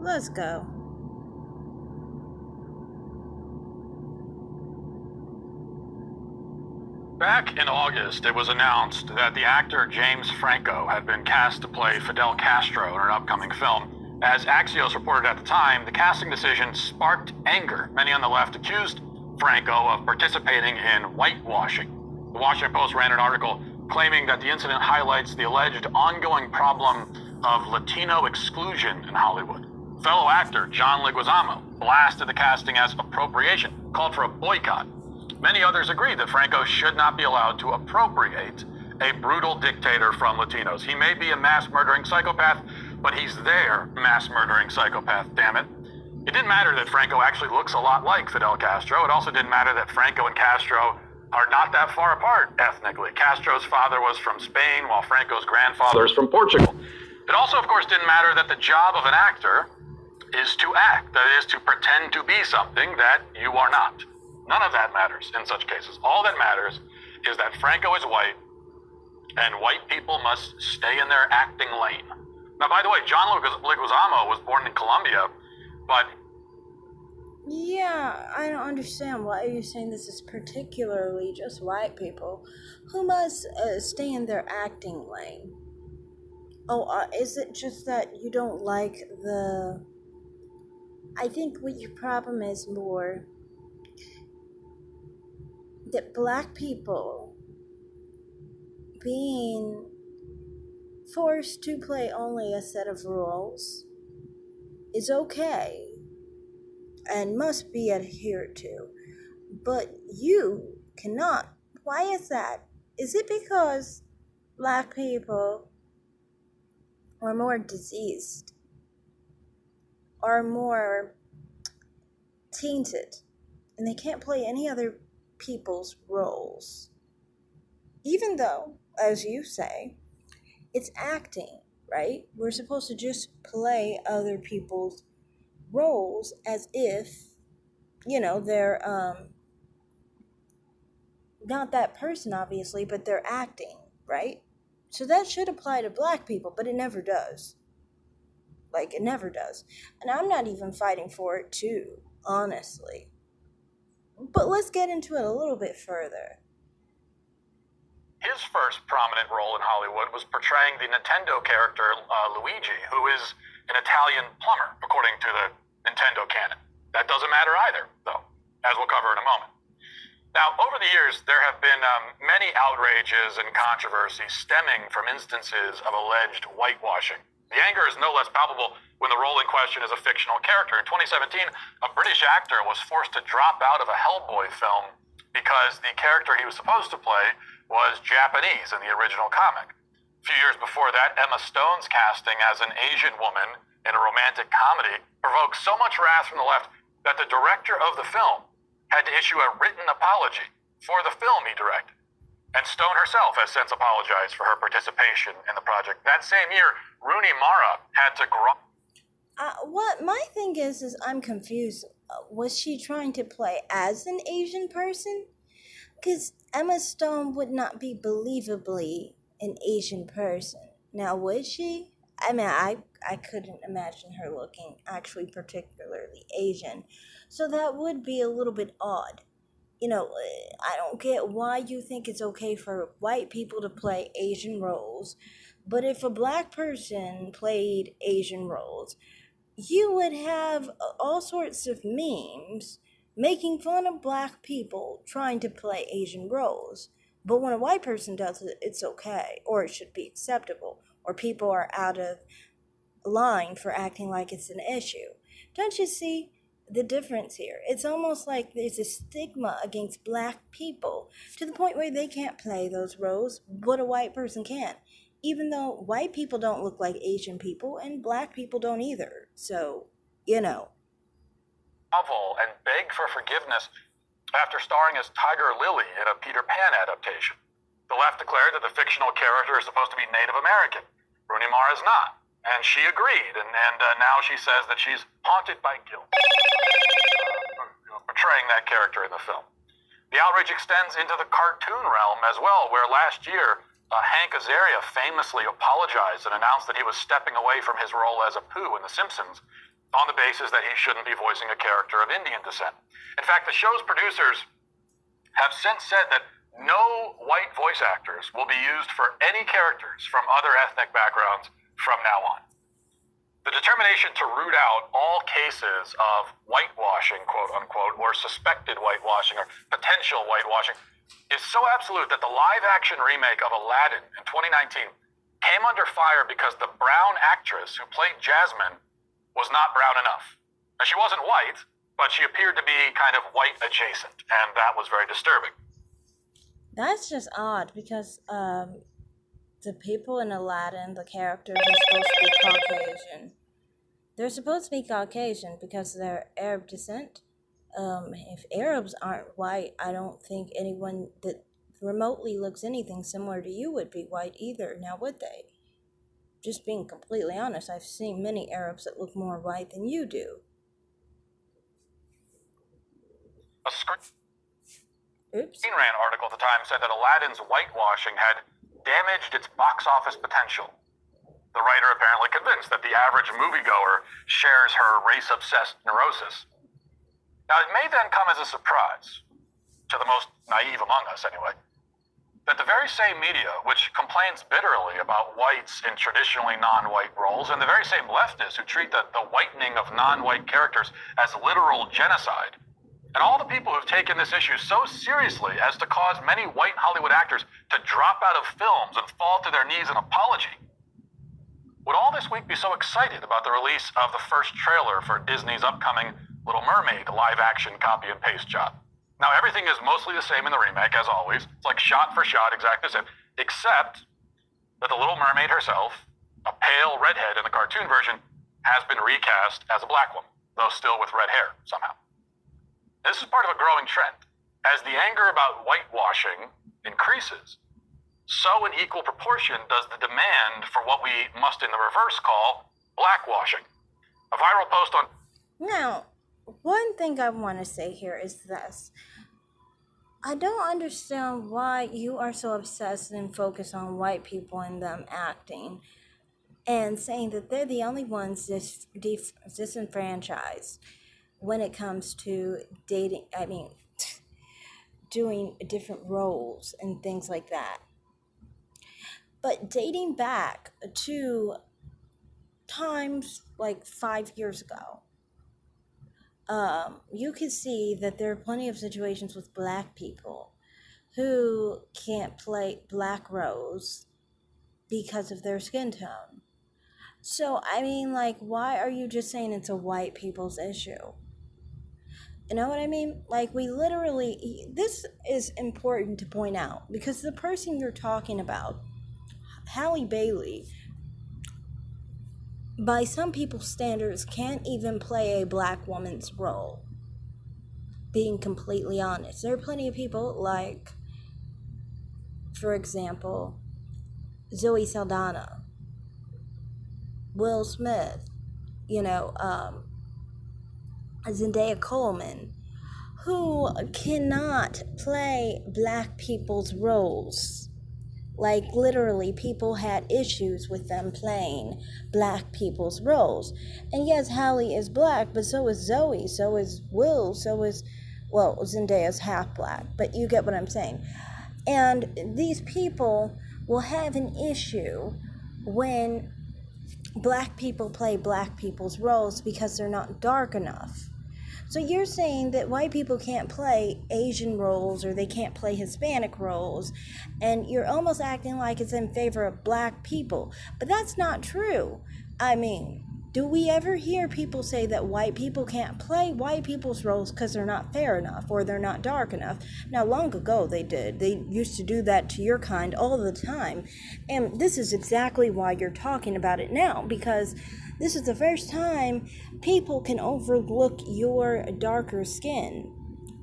Let's go. Back in August, it was announced that the actor James Franco had been cast to play Fidel Castro in an upcoming film. As Axios reported at the time, the casting decision sparked anger. Many on the left accused Franco of participating in whitewashing. The Washington Post ran an article claiming that the incident highlights the alleged ongoing problem of Latino exclusion in Hollywood. Fellow actor John Leguizamo blasted the casting as appropriation, called for a boycott. Many others agreed that Franco should not be allowed to appropriate a brutal dictator from Latinos. He may be a mass-murdering psychopath, but he's their mass-murdering psychopath, damn it. It didn't matter that Franco actually looks a lot like Fidel Castro. It also didn't matter that Franco and Castro are not that far apart ethnically. Castro's father was from Spain, while Franco's grandfather is from Portugal. It also, of course, didn't matter that the job of an actor is to act, that is, to pretend to be something that you are not. None of that matters in such cases. All that matters is that Franco is white, and white people must stay in their acting lane. Now, by the way, John Leguizamo was born in Colombia, but... Yeah, I don't understand why you're saying this is particularly just white people who must stay in their acting lane. Oh, is it just that you don't like the... I think what your problem is more that black people being forced to play only a set of roles is okay and must be adhered to, but you cannot. Why is that? Is it because black people are more diseased, are more tainted, and they can't play any other people's roles? Even though, as you say, it's acting, right? We're supposed to just play other people's roles as if, they're not that person, obviously, but they're acting, right? So that should apply to black people, but it never does. Like, it never does. And I'm not even fighting for it too, honestly. But let's get into it a little bit further. His first prominent role in Hollywood was portraying the Nintendo character Luigi, who is an Italian plumber, according to the Nintendo canon. That doesn't matter either, though, as we'll cover in a moment. Now, over the years, there have been many outrages and controversies stemming from instances of alleged whitewashing. The anger is no less palpable when the role in question is a fictional character. In 2017, a British actor was forced to drop out of a Hellboy film because the character he was supposed to play was Japanese in the original comic. A few years before that, Emma Stone's casting as an Asian woman in a romantic comedy provoked so much wrath from the left that the director of the film had to issue a written apology for the film he directed. And Stone herself has since apologized for her participation in the project. That same year, Rooney Mara had to What my thing is I'm confused. Was she trying to play as an Asian person? Because Emma Stone would not be believably an Asian person. Now, would she? I mean, I couldn't imagine her looking actually particularly Asian. So that would be a little bit odd. I don't get why you think it's okay for white people to play Asian roles, but if a black person played Asian roles, you would have all sorts of memes making fun of black people trying to play Asian roles. But when a white person does it, it's okay, or it should be acceptable, or people are out of line for acting like it's an issue. Don't you see the difference here? It's almost like there's a stigma against black people to the point where they can't play those roles, but a white person can. Even though white people don't look like Asian people and black people don't either. So, novel and beg for forgiveness after starring as Tiger Lily in a Peter Pan adaptation. The left declared that the fictional character is supposed to be Native American. Rooney Mara is not. And she agreed, and now she says that she's haunted by guilt portraying that character in the film. The outrage extends into the cartoon realm as well, where last year, Hank Azaria famously apologized and announced that he was stepping away from his role as Apu in The Simpsons on the basis that he shouldn't be voicing a character of Indian descent. In fact, the show's producers have since said that no white voice actors will be used for any characters from other ethnic backgrounds from now on. The determination to root out all cases of whitewashing, quote unquote, or suspected whitewashing or potential whitewashing is so absolute that the live-action remake of Aladdin in 2019 came under fire because the brown actress who played Jasmine was not brown enough. Now, she wasn't white, but she appeared to be kind of white adjacent, and that was very disturbing. That's just odd because the people in Aladdin, the characters, are supposed to be Caucasian. They're supposed to be Caucasian because they're Arab descent. If Arabs aren't white, I don't think anyone that remotely looks anything similar to you would be white either. Now, would they? Just being completely honest, I've seen many Arabs that look more white than you do. Screen Rant article at the time said that Aladdin's whitewashing had damaged its box office potential. The writer apparently convinced that the average moviegoer shares her race-obsessed neurosis. Now, it may then come as a surprise, to the most naive among us anyway, that the very same media which complains bitterly about whites in traditionally non-white roles, and the very same leftists who treat the whitening of non-white characters as literal genocide, and all the people who've taken this issue so seriously as to cause many white Hollywood actors to drop out of films and fall to their knees in apology, would all this week be so excited about the release of the first trailer for Disney's upcoming Little Mermaid live-action copy and paste job? Now, everything is mostly the same in the remake, as always. It's like shot for shot, exactly the same, except that the Little Mermaid herself, a pale redhead in the cartoon version, has been recast as a black woman, though still with red hair somehow. This is part of a growing trend. As the anger about whitewashing increases, so in equal proportion does the demand for what we must in the reverse call blackwashing. A viral post on... Now, one thing I want to say here is this. I don't understand why you are so obsessed and focused on white people and them acting and saying that they're the only ones disenfranchised when it comes to dating, doing different roles and things like that. But dating back to times like 5 years ago, you can see that there are plenty of situations with black people who can't play black roles because of their skin tone. So, why are you just saying it's a white people's issue? You know what I mean? This is important to point out because the person you're talking about, Halle Bailey, by some people's standards, can't even play a black woman's role. Being completely honest. There are plenty of people like, for example, Zoe Saldana, Will Smith, Zendaya Coleman, who cannot play black people's roles. Like, literally, people had issues with them playing black people's roles. And yes, Halle is black, but so is Zoe, so is Will, Zendaya's half black, but you get what I'm saying. And these people will have an issue when black people play black people's roles because they're not dark enough. So you're saying that white people can't play Asian roles or they can't play Hispanic roles, and you're almost acting like it's in favor of black people. But that's not true. Do we ever hear people say that white people can't play white people's roles because they're not fair enough or they're not dark enough? Now, long ago they did. They used to do that to your kind all the time. And this is exactly why you're talking about it now, because this is the first time people can overlook your darker skin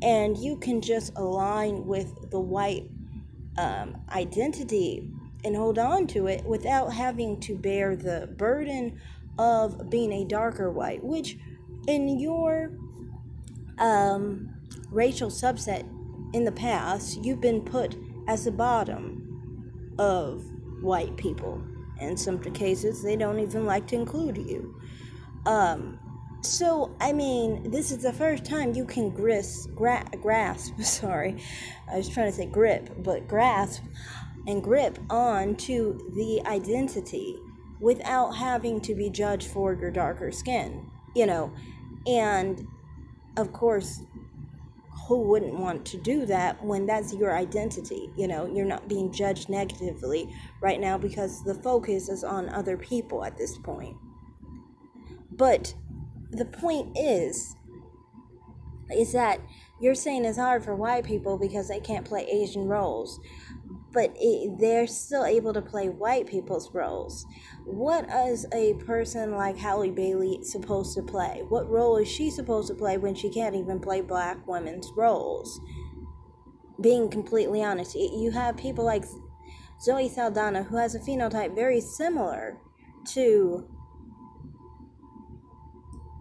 and you can just align with the white identity and hold on to it without having to bear the burden of being a darker white, which in your racial subset in the past, you've been put as the bottom of white people. In some cases, they don't even like to include you. So, I mean, this is the first time you can grasp, sorry, I was trying to say grip, but grasp and grip on to the identity without having to be judged for your darker skin, you know. And of course, who wouldn't want to do that when that's your identity? You know, you're not being judged negatively right now because the focus is on other people at this point. But the point is that you're saying it's hard for white people because they can't play Asian roles, but they're still able to play white people's roles. What is a person like Halle Bailey supposed to play? What role is she supposed to play when she can't even play black women's roles? Being completely honest, you have people like Zoe Saldana, who has a phenotype very similar to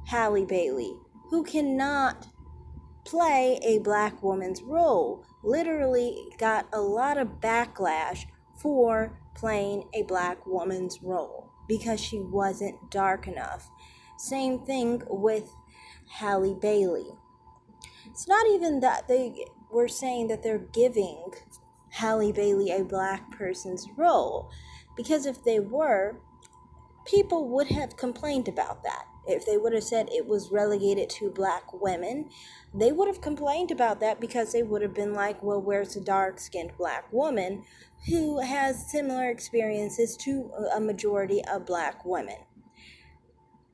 Halle Bailey, who cannot play a black woman's role. Literally got a lot of backlash for playing a black woman's role because she wasn't dark enough. Same thing with Halle Bailey. It's not even that they were saying that they're giving Halle Bailey a black person's role, because if they were, people would have complained about that. If they would have said it was relegated to black women, they would have complained about that because they would have been like, well, where's the dark skinned black woman who has similar experiences to a majority of black women?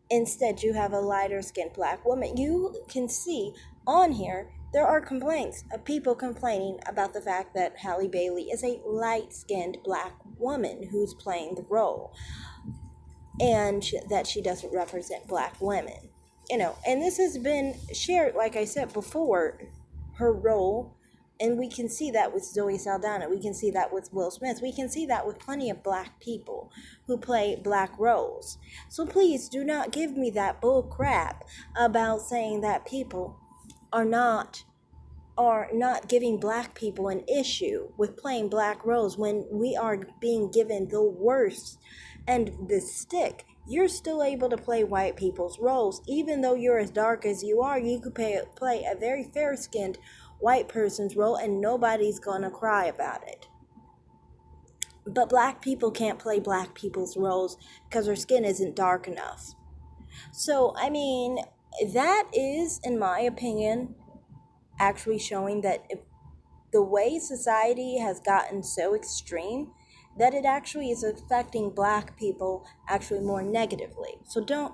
Instead, you have a lighter skinned black woman. You can see on here there are complaints of people complaining about the fact that Halle Bailey is a light skinned black woman who's playing the role, and that she doesn't represent black women. You know, and this has been shared, like I said before, her role, and we can see that with Zoe Saldana, we can see that with Will Smith, we can see that with plenty of black people who play black roles. So please do not give me that bull crap about saying that people are not giving black people an issue with playing black roles when we are being given the worst and the stick. You're still able to play white people's roles. Even though you're as dark as you are, you could play a very fair-skinned white person's role and nobody's gonna cry about it. But black people can't play black people's roles because their skin isn't dark enough. So, I mean, that is, in my opinion, actually showing that the way society has gotten so extreme that it actually is affecting black people actually more negatively. So don't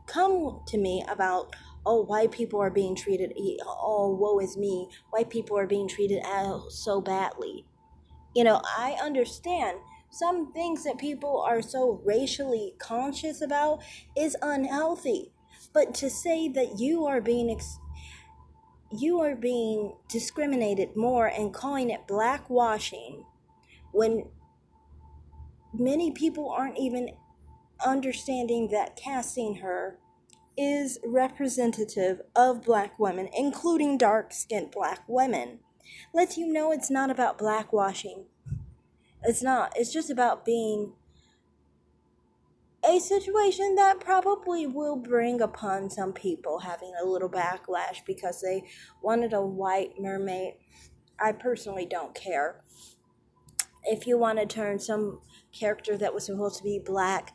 come to me about, oh, white people are being treated, oh, woe is me, white people are being treated so badly. You know, I understand some things that people are so racially conscious about is unhealthy, but to say that you are being discriminated more and calling it blackwashing when many people aren't even understanding that casting her is representative of black women, including dark-skinned black women, lets you know it's not about blackwashing. It's not. It's just about being a situation that probably will bring upon some people having a little backlash because they wanted a white mermaid. I personally don't care. If you want to turn some character that was supposed to be black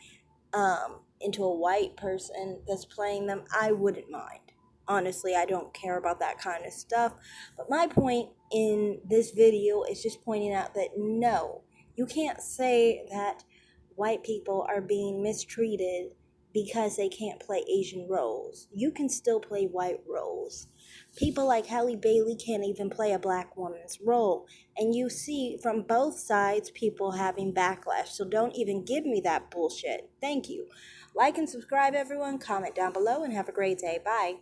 into a white person that's playing them, I wouldn't mind. Honestly, I don't care about that kind of stuff. But my point in this video is just pointing out that no, you can't say that white people are being mistreated because they can't play Asian roles. You can still play white roles. People like Halle Bailey can't even play a black woman's role. And you see from both sides people having backlash. So don't even give me that bullshit. Thank you. Like and subscribe, everyone. Comment down below and have a great day. Bye.